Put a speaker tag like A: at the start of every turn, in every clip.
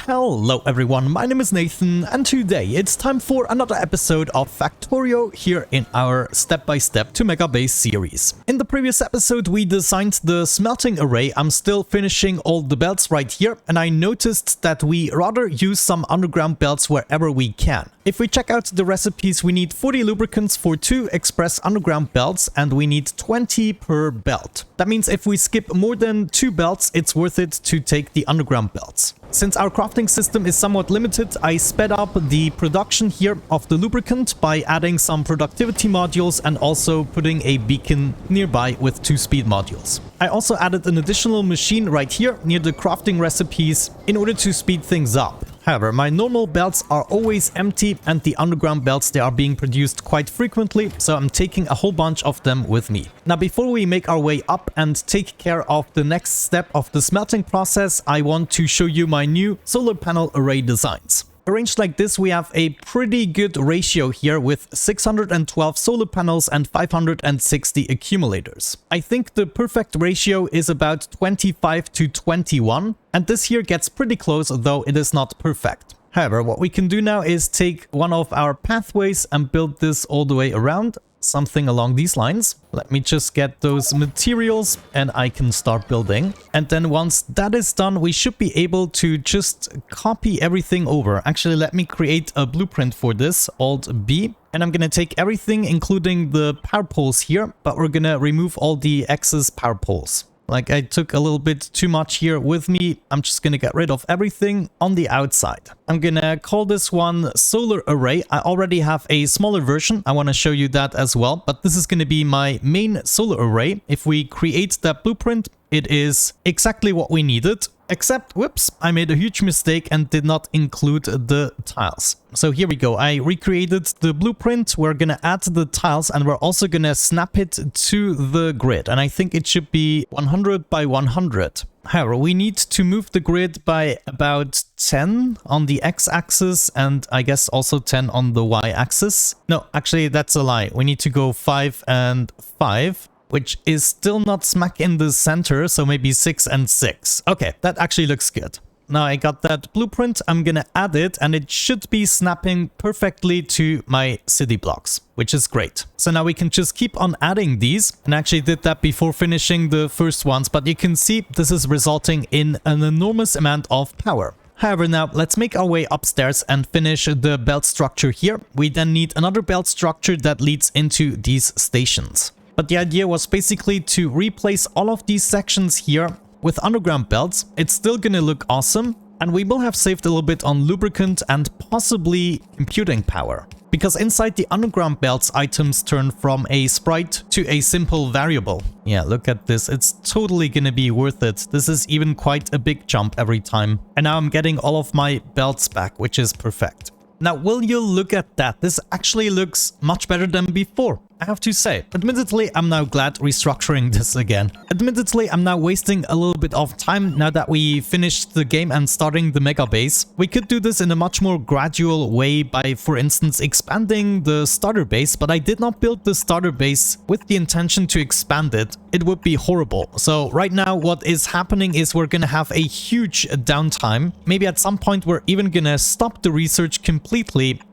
A: Hello everyone, my name is Nathan and today it's time for another episode of Factorio here in our step-by-step to Megabase series. In the previous episode we designed the smelting array. I'm still finishing all the belts right here and I noticed that we rather use some underground belts wherever we can. If we check out the recipes, we need 40 lubricants for 2 express underground belts and we need 20 per belt. That means if we skip more than 2 belts, it's worth it to take the underground belts. Since our crafting system is somewhat limited, I sped up the production here of the lubricant by adding some productivity modules and also putting a beacon nearby with 2 speed modules. I also added an additional machine right here near the crafting recipes in order to speed things up. However, my normal belts are always empty and the underground belts, they are being produced quite frequently, so I'm taking a whole bunch of them with me. Now, before we make our way up and take care of the next step of the smelting process, I want to show you my new solar panel array designs. Arranged like this, we have a pretty good ratio here with 612 solar panels and 560 accumulators. I think the perfect ratio is about 25 to 21, and this here gets pretty close, though it is not perfect. However, what we can do now is take one of our pathways and build this all the way around. Something along these lines. Let me just get those materials and I can start building. And then once that is done, we should be able to just copy everything over. Actually, let me create a blueprint for this, Alt B. And I'm going to take everything, including the power poles here, but we're going to remove all the excess power poles. Like, I took a little bit too much here with me. I'm just going to get rid of everything on the outside. I'm going to call this one Solar Array. I already have a smaller version. I want to show you that as well. But this is going to be my main solar array. If we create that blueprint, it is exactly what we needed. Except, whoops, I made a huge mistake and did not include the tiles. So here we go. I recreated the blueprint. We're going to add the tiles and we're also going to snap it to the grid. And I think it should be 100 by 100. However, we need to move the grid by about 10 on the x-axis and I guess also 10 on the y-axis. No, actually, that's a lie. We need to go 5 and 5. Which is still not smack in the center, so maybe 6 and 6. Okay, that actually looks good. Now I got that blueprint, I'm gonna add it, and it should be snapping perfectly to my city blocks, which is great. So now we can just keep on adding these, and I actually did that before finishing the first ones, but you can see this is resulting in an enormous amount of power. However, now let's make our way upstairs and finish the belt structure here. We then need another belt structure that leads into these stations. But the idea was basically to replace all of these sections here with underground belts. It's still gonna look awesome, and we will have saved a little bit on lubricant and possibly computing power. Because inside the underground belts, items turn from a sprite to a simple variable. Yeah, look at this. It's totally gonna be worth it. This is even quite a big jump every time. And now I'm getting all of my belts back, which is perfect. Now, will you look at that? This actually looks much better than before, I have to say. Admittedly, I'm now glad restructuring this again. Admittedly, I'm now wasting a little bit of time now that we finished the game and starting the Megabase. We could do this in a much more gradual way by, for instance, expanding the starter base, but I did not build the starter base with the intention to expand it. It would be horrible. So right now, what is happening is we're gonna have a huge downtime. Maybe at some point, we're even gonna stop the research completely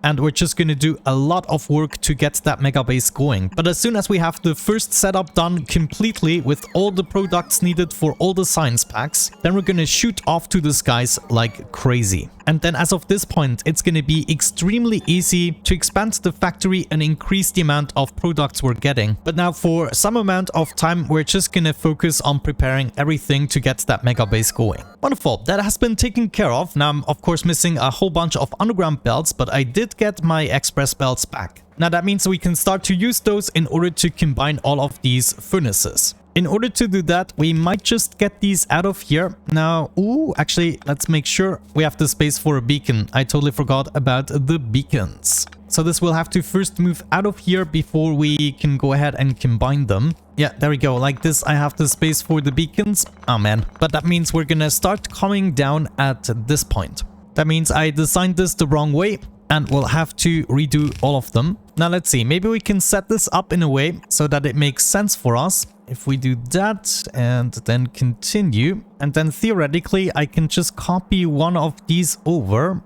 A: and we're just gonna do a lot of work to get that Megabase going. But as soon as we have the first setup done completely with all the products needed for all the science packs, then we're gonna shoot off to the skies like crazy. And then as of this point, it's gonna be extremely easy to expand the factory and increase the amount of products we're getting. But now for some amount of time, we're just gonna focus on preparing everything to get that Megabase going. Wonderful, that has been taken care of. Now I'm of course missing a whole bunch of underground belts, but I did get my express belts back. Now that means we can start to use those in order to combine all of these furnaces. In order to do that, we might just get these out of here. Now, actually, let's make sure we have the space for a beacon. I totally forgot about the beacons. So this will have to first move out of here before we can go ahead and combine them. Yeah, there we go. Like this, I have the space for the beacons. Oh man, but that means we're gonna start coming down at this point. That means I designed this the wrong way and we'll have to redo all of them. Now let's see, maybe we can set this up in a way so that it makes sense for us. if we do that and then continue, and then theoretically I can just copy one of these over.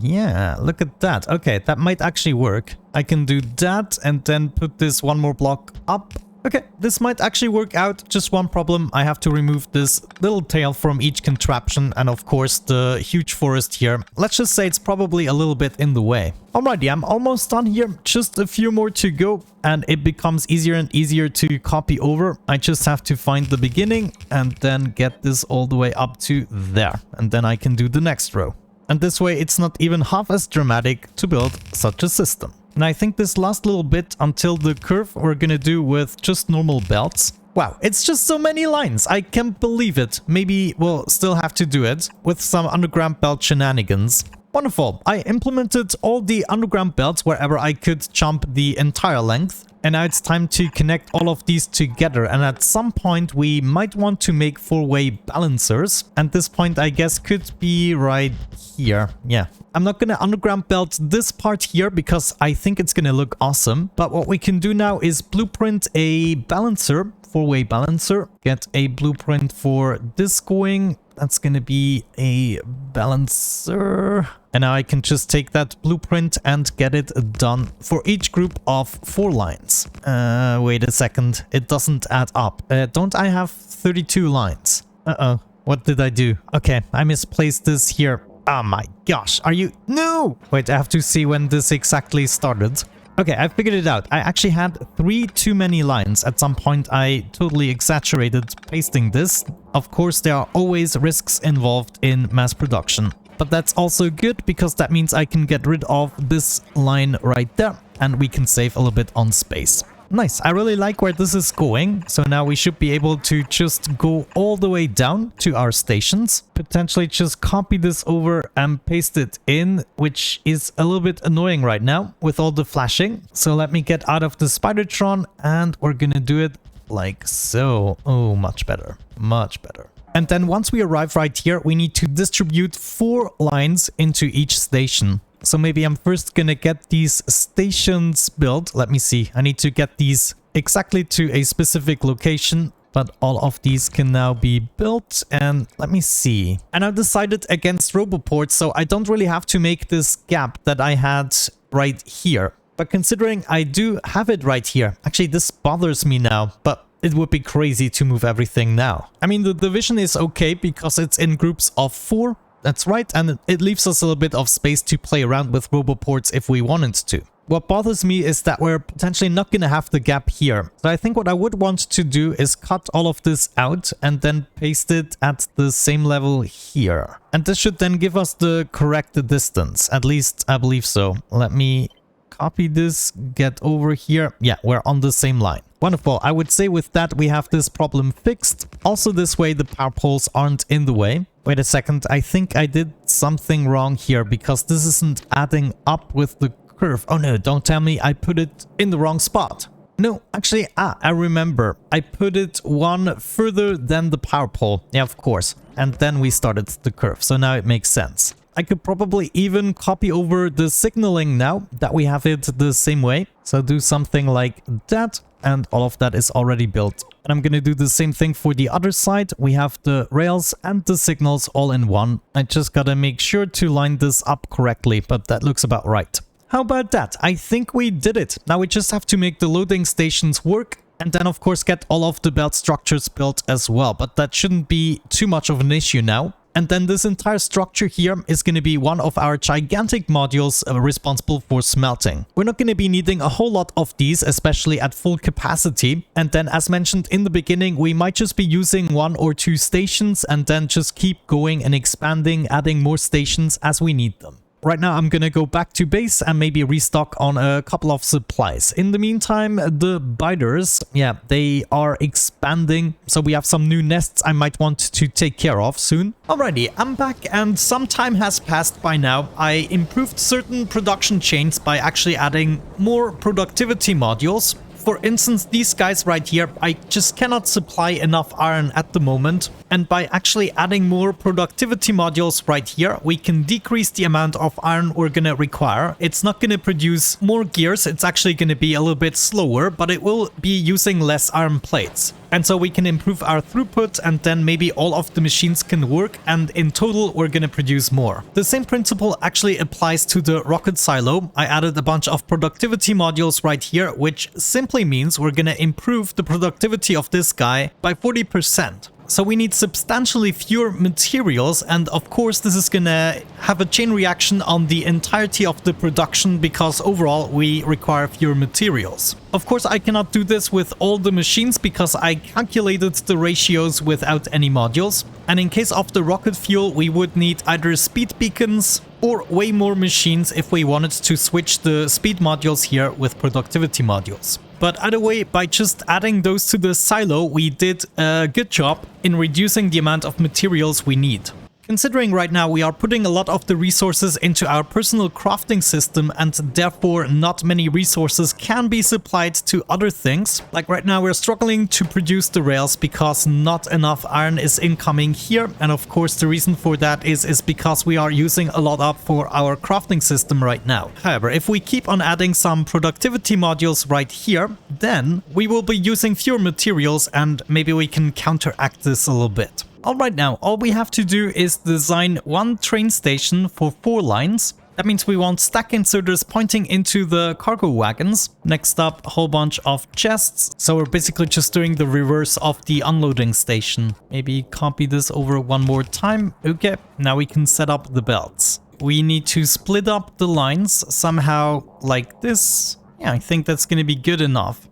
A: Yeah, look at that. Okay, that might actually work. I can do that and then put this one more block up. Okay, this might actually work out. Just one problem. I have to remove this little tail from each contraption and of course the huge forest here. Let's just say it's probably a little bit in the way. Alrighty, I'm almost done here. Just a few more to go and it becomes easier and easier to copy over. I just have to find the beginning and then get this all the way up to there. And then I can do the next row. And this way it's not even half as dramatic to build such a system. And I think this last little bit until the curve we're gonna do with just normal belts. Wow, it's just so many lines. I can't believe it. Maybe we'll still have to do it with some underground belt shenanigans. Wonderful. I implemented all the underground belts wherever I could jump the entire length. And now it's time to connect all of these together. And at some point we might want to make four-way balancers. And this point I guess could be right here. Yeah. I'm not going to underground belt this part here because I think it's going to look awesome. But what we can do now is blueprint a balancer, four-way balancer. Get a blueprint for this going. That's going to be a balancer. And now I can just take that blueprint and get it done for each group of 4 lines. Wait a second. It doesn't add up. Don't I have 32 lines? Uh-oh. What did I do? Okay, I misplaced this here. Oh my gosh. Are you... No! Wait, I have to see when this exactly started. Okay, I figured it out. I actually had 3 too many lines. At some point, I totally exaggerated pasting this. Of course, there are always risks involved in mass production. But that's also good because that means I can get rid of this line right there and we can save a little bit on space. Nice. I really like where this is going. So now we should be able to just go all the way down to our stations. Potentially just copy this over and paste it in, which is a little bit annoying right now with all the flashing. So let me get out of the Spidertron and we're gonna do it like so. Oh, much better. Much better. And then once we arrive right here, we need to distribute 4 lines into each station. So maybe I'm first gonna get these stations built. Let me see. I need to get these exactly to a specific location, but all of these can now be built. And let me see. And I decided against roboports, so I don't really have to make this gap that I had right here. But considering I do have it right here, actually this bothers me now, but it would be crazy to move everything now. I mean, the division is okay because it's in groups of 4. That's right, and it leaves us a little bit of space to play around with roboports if we wanted to. What bothers me is that we're potentially not going to have the gap here. So I think what I would want to do is cut all of this out and then paste it at the same level here. And this should then give us the correct distance. At least I believe so. Let me copy this, get over here. Yeah, we're on the same line. Wonderful. I would say with that we have this problem fixed. Also this way the power poles aren't in the way. Wait a second, I think I did something wrong here because this isn't adding up with the curve. Oh no, don't tell me I put it in the wrong spot. No, actually, I remember. I put it one further than the power pole. Yeah, of course. And then we started the curve, so now it makes sense. I could probably even copy over the signaling now that we have it the same way. So do something like that. And all of that is already built. And I'm going to do the same thing for the other side. We have the rails and the signals all in one. I just got to make sure to line this up correctly, but that looks about right. How about that? I think we did it. Now we just have to make the loading stations work. And then of course get all of the belt structures built as well. But that shouldn't be too much of an issue now. And then this entire structure here is going to be one of our gigantic modules responsible for smelting. We're not going to be needing a whole lot of these, especially at full capacity. And then as mentioned in the beginning, we might just be using 1 or 2 stations and then just keep going and expanding, adding more stations as we need them. Right now, I'm gonna go back to base and maybe restock on a couple of supplies. In the meantime, the biters, yeah, they are expanding. So we have some new nests I might want to take care of soon. Alrighty, I'm back and some time has passed by now. I improved certain production chains by actually adding more productivity modules. For instance, these guys right here, I just cannot supply enough iron at the moment. And by actually adding more productivity modules right here, we can decrease the amount of iron we're gonna require. It's not gonna produce more gears, it's actually gonna be a little bit slower, but it will be using less iron plates. And so we can improve our throughput, and then maybe all of the machines can work, and in total we're gonna produce more. The same principle actually applies to the rocket silo. I added a bunch of productivity modules right here, which simply means we're gonna improve the productivity of this guy by 40%. So we need substantially fewer materials, and of course this is gonna have a chain reaction on the entirety of the production because overall we require fewer materials. Of course I cannot do this with all the machines because I calculated the ratios without any modules, and in case of the rocket fuel we would need either speed beacons or way more machines if we wanted to switch the speed modules here with productivity modules. But either way, by just adding those to the silo, we did a good job in reducing the amount of materials we need. Considering right now we are putting a lot of the resources into our personal crafting system, and therefore not many resources can be supplied to other things. Like right now we're struggling to produce the rails because not enough iron is incoming here, and of course the reason for that is because we are using a lot up for our crafting system right now. However, if we keep on adding some productivity modules right here, then we will be using fewer materials and maybe we can counteract this a little bit. Alright, now all we have to do is design one train station for 4 lines. That means we want stack inserters pointing into the cargo wagons. Next up, a whole bunch of chests. So we're basically just doing the reverse of the unloading station. Maybe copy this over one more time. Okay, now we can set up the belts. We need to split up the lines somehow like this. Yeah, I think that's going to be good enough.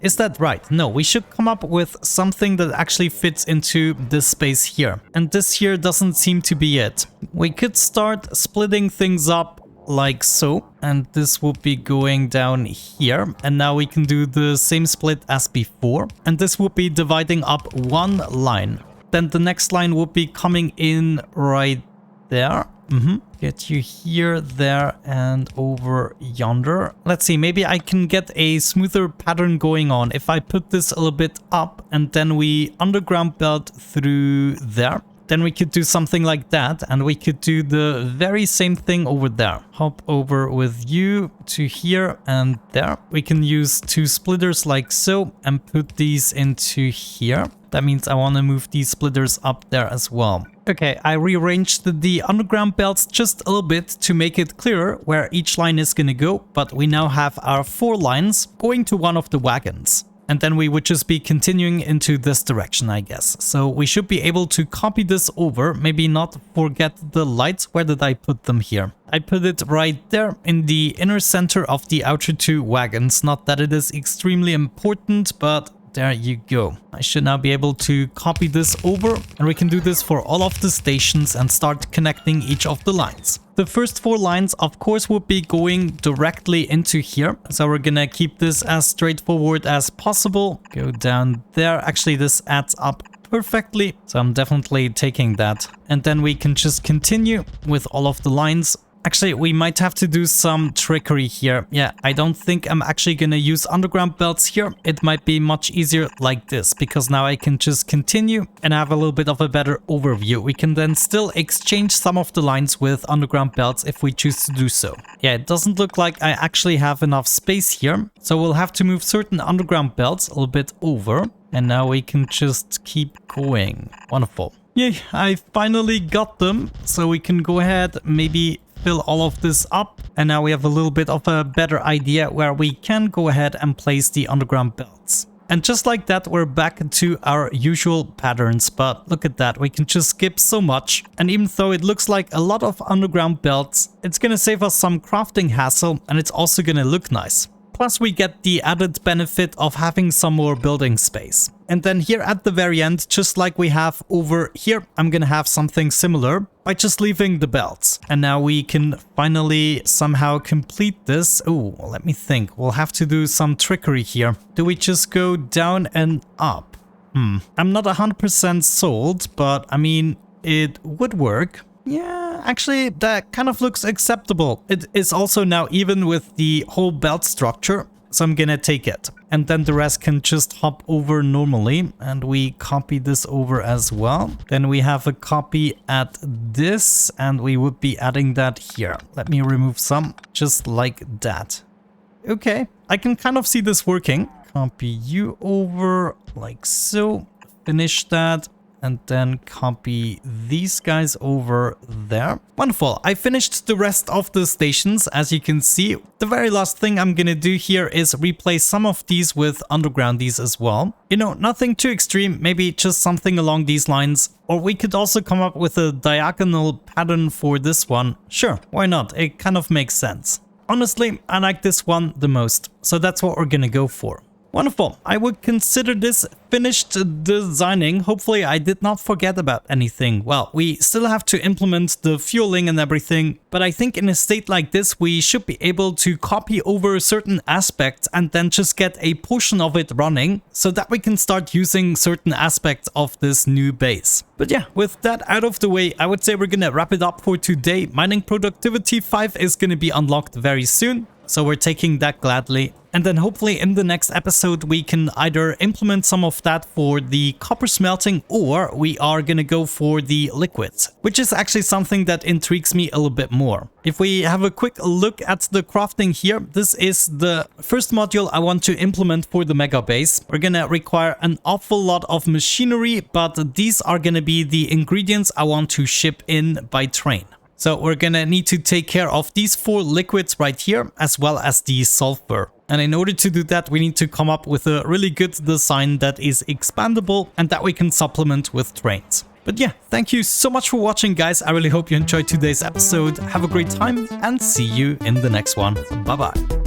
A: Is that right? No, we should come up with something that actually fits into this space here. And this here doesn't seem to be it. We could start splitting things up like so. And this will be going down here. And now we can do the same split as before. And this will be dividing up one line. Then the next line will be coming in right there. Get you here, there, and over yonder. Let's see, maybe I can get a smoother pattern going on if I put this a little bit up and then we underground belt through there. Then we could do something like that, and we could do the very same thing over there. Hop over with you to here and there. We can use 2 splitters like so and put these into here. That means I want to move these splitters up there as well. Okay, I rearranged the underground belts just a little bit to make it clearer where each line is gonna go, but we now have our 4 lines going to one of the wagons. And then we would just be continuing into this direction, I guess. So we should be able to copy this over, maybe not forget the lights. Where did I put them here? I put it right there in the inner center of the outer 2 wagons. Not that it is extremely important, but there you go. I should now be able to copy this over, and we can do this for all of the stations and start connecting each of the lines. The first 4 lines, of course, would be going directly into here. So we're gonna keep this as straightforward as possible. Go down there. Actually, this adds up perfectly. So I'm definitely taking that. And then we can just continue with all of the lines. Actually, we might have to do some trickery here. Yeah, I don't think I'm actually gonna use underground belts here. It might be much easier like this, because now I can just continue and have a little bit of a better overview. We can then still exchange some of the lines with underground belts if we choose to do so. Yeah, it doesn't look like I actually have enough space here, so we'll have to move certain underground belts a little bit over. And now we can just keep going. Wonderful. Yay, I finally got them, so we can go ahead, maybe fill all of this up, and now we have a little bit of a better idea where we can go ahead and place the underground belts. And just like that, we're back to our usual patterns, but look at that, we can just skip so much. And even though it looks like a lot of underground belts, it's gonna save us some crafting hassle, and it's also gonna look nice. Plus we get the added benefit of having some more building space. And then here at the very end, just like we have over here, I'm gonna have something similar by just leaving the belts. And now we can finally somehow complete this. Oh, let me think. We'll have to do some trickery here. Do we just go down and up? I'm not 100% sold, but I mean, it would work. Yeah, actually, that kind of looks acceptable. It is also now even with the whole belt structure, so I'm gonna take it. And then the rest can just hop over normally, and we copy this over as well. Then we have a copy at this, and we would be adding that here. Let me remove some, just like that. Okay, I can kind of see this working. copy you over like so, finish that, and then copy these guys over there. Wonderful. I finished the rest of the stations, as you can see. The very last thing I'm gonna do here is replace some of these with undergroundies as well. You know, nothing too extreme, maybe just something along these lines. Or we could also come up with a diagonal pattern for this one. Sure, why not? It kind of makes sense. Honestly, I like this one the most, so that's what we're gonna go for. Wonderful. I would consider this finished designing. Hopefully I did not forget about anything. Well, we still have to implement the fueling and everything, but I think in a state like this, we should be able to copy over certain aspects and then just get a portion of it running so that we can start using certain aspects of this new base. But yeah, with that out of the way, I would say we're gonna wrap it up for today. Mining Productivity 5 is gonna be unlocked very soon, so we're taking that gladly. And then hopefully in the next episode we can either implement some of that for the copper smelting, or we are gonna go for the liquids, which is actually something that intrigues me a little bit more. If we have a quick look at the crafting here, this is the first module I want to implement for the Megabase. We're gonna require an awful lot of machinery, but these are gonna be the ingredients I want to ship in by train. So we're gonna need to take care of these 4 liquids right here, as well as the sulfur. And in order to do that, we need to come up with a really good design that is expandable and that we can supplement with trains. But yeah, thank you so much for watching, guys. I really hope you enjoyed today's episode. Have a great time and see you in the next one. Bye bye.